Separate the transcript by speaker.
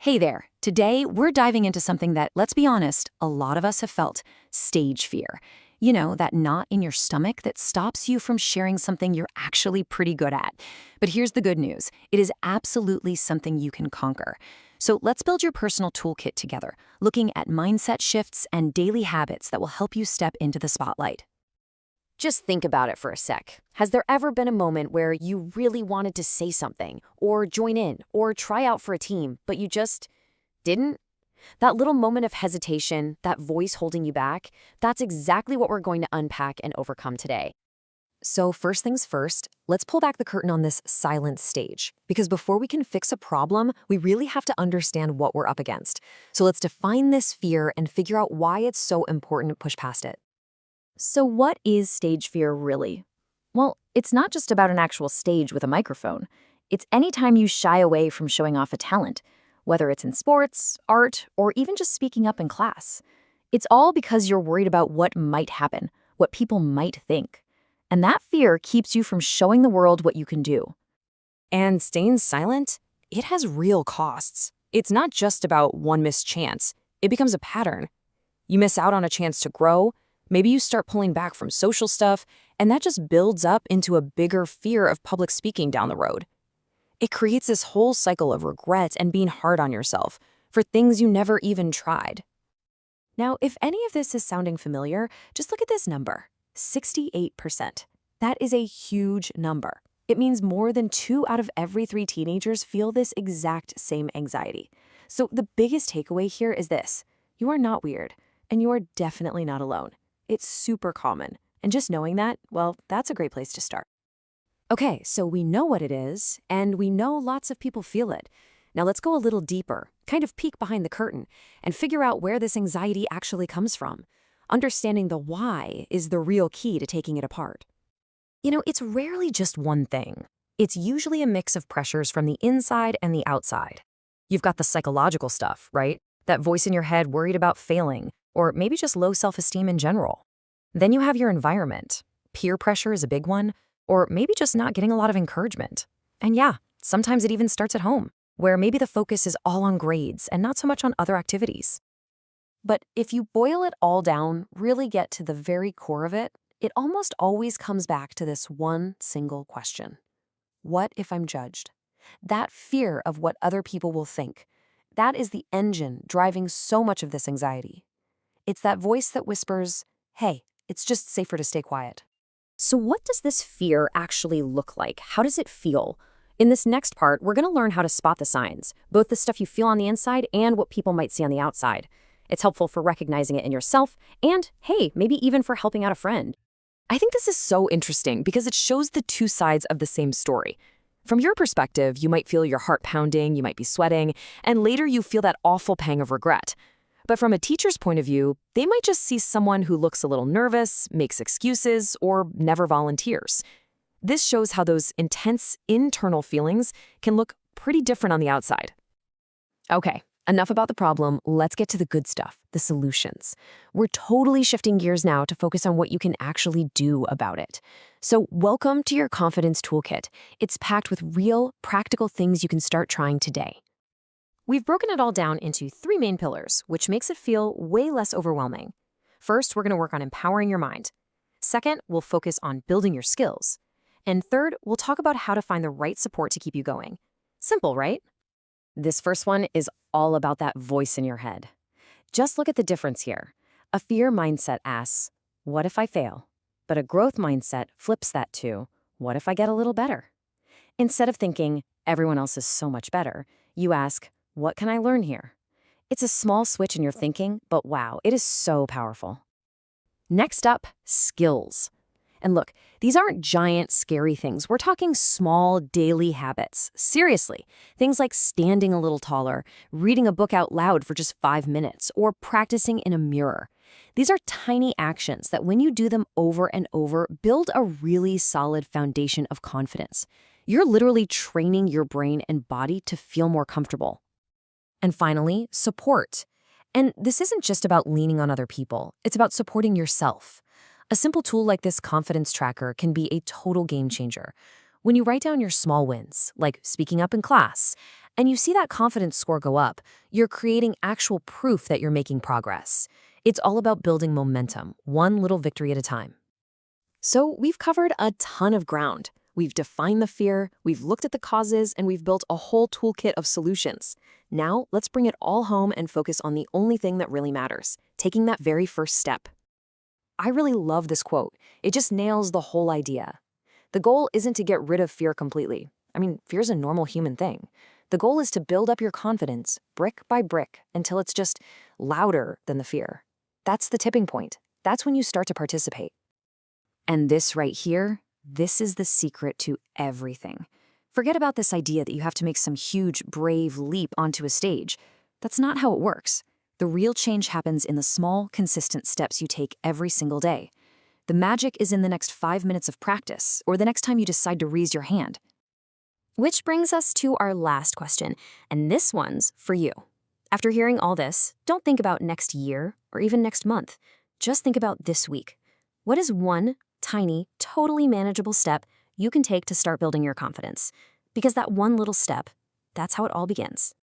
Speaker 1: Hey there. Today, we're diving into something that, let's be honest, a lot of us have felt: stage fear. You know, that knot in your stomach that stops you from sharing something you're actually pretty good at. But here's the good news: it is absolutely something you can conquer. So let's build your personal toolkit together, looking at mindset shifts and daily habits that will help you step into the spotlight.
Speaker 2: Just think about it for a sec. Has there ever been a moment where you really wanted to say something, or join in, or try out for a team, but you just didn't? That little moment of hesitation, that voice holding you back, that's exactly what we're going to unpack and overcome today.
Speaker 3: So first things first, let's pull back the curtain on this silent stage, because before we can fix a problem, we really have to understand what we're up against. So let's define this fear and figure out why it's so important to push past it.
Speaker 4: So what is stage fear really? Well, it's not just about an actual stage with a microphone. It's any time you shy away from showing off a talent, whether it's in sports, art, or even just speaking up in class. It's all because you're worried about what might happen, what people might think. And that fear keeps you from showing the world what you can do.
Speaker 3: And staying silent, it has real costs. It's not just about one missed chance. It becomes a pattern. You miss out on a chance to grow. Maybe you start pulling back from social stuff, and that just builds up into a bigger fear of public speaking down the road. It creates this whole cycle of regret and being hard on yourself for things you never even tried. Now, if any of this is sounding familiar, just look at this number: 68%. That is a huge number. It means more than 2 out of every 3 teenagers feel this exact same anxiety. So the biggest takeaway here is this: you are not weird, and you are definitely not alone. It's super common, and just knowing that, well, that's a great place to start. Okay, so we know what it is, and we know lots of people feel it. Now let's go a little deeper, kind of peek behind the curtain, and figure out where this anxiety actually comes from. Understanding the why is the real key to taking it apart. You know, it's rarely just one thing. It's usually a mix of pressures from the inside and the outside. You've got the psychological stuff, right? That voice in your head worried about failing, or maybe just low self-esteem in general. Then you have your environment. Peer pressure is a big one, or maybe just not getting a lot of encouragement. And yeah, sometimes it even starts at home, where maybe the focus is all on grades and not so much on other activities. But if you boil it all down, really get to the very core of it, it almost always comes back to this one single question: what if I'm judged? That fear of what other people will think, that is the engine driving so much of this anxiety. It's that voice that whispers, hey, it's just safer to stay quiet.
Speaker 2: So what does this fear actually look like? How does it feel? In this next part, we're going to learn how to spot the signs, both the stuff you feel on the inside and what people might see on the outside. It's helpful for recognizing it in yourself and, hey, maybe even for helping out a friend.
Speaker 3: I think this is so interesting because it shows the two sides of the same story. From your perspective, you might feel your heart pounding, you might be sweating, and later you feel that awful pang of regret. But from a teacher's point of view, they might just see someone who looks a little nervous, makes excuses, or never volunteers. This shows how those intense internal feelings can look pretty different on the outside. Okay, enough about the problem. Let's get to the good stuff, the solutions. We're totally shifting gears now to focus on what you can actually do about it. So welcome to your confidence toolkit. It's packed with real, practical things you can start trying today. We've broken it all down into 3 main pillars, which makes it feel way less overwhelming. First, we're going to work on empowering your mind. Second, we'll focus on building your skills. And third, we'll talk about how to find the right support to keep you going. Simple, right? This first one is all about that voice in your head. Just look at the difference here. A fear mindset asks, what if I fail? But a growth mindset flips that to, what if I get a little better? Instead of thinking, everyone else is so much better, you ask, what can I learn here? It's a small switch in your thinking, but wow, it is so powerful. Next up, skills. And look, these aren't giant, scary things. We're talking small, daily habits. Seriously, things like standing a little taller, reading a book out loud for just 5 minutes, or practicing in a mirror. These are tiny actions that when you do them over and over, build a really solid foundation of confidence. You're literally training your brain and body to feel more comfortable. And finally, support. And this isn't just about leaning on other people. It's about supporting yourself. A simple tool like this confidence tracker can be a total game changer. When you write down your small wins, like speaking up in class, and you see that confidence score go up, you're creating actual proof that you're making progress. It's all about building momentum, one little victory at a time. So we've covered a ton of ground. We've defined the fear, we've looked at the causes, and we've built a whole toolkit of solutions. Now, let's bring it all home and focus on the only thing that really matters, taking that very first step. I really love this quote. It just nails the whole idea. The goal isn't to get rid of fear completely. I mean, fear's a normal human thing. The goal is to build up your confidence, brick by brick, until it's just louder than the fear. That's the tipping point. That's when you start to participate.
Speaker 1: And this right here, this is the secret to everything. Forget about this idea that you have to make some huge, brave leap onto a stage. That's not how it works. The real change happens in the small, consistent steps you take every single day. The magic is in the next 5 minutes of practice, or the next time you decide to raise your hand.
Speaker 2: Which brings us to our last question, and this one's for you. After hearing all this, don't think about next year or even next month. Just think about this week. What is one tiny, totally manageable step you can take to start building your confidence? Because that one little step, that's how it all begins.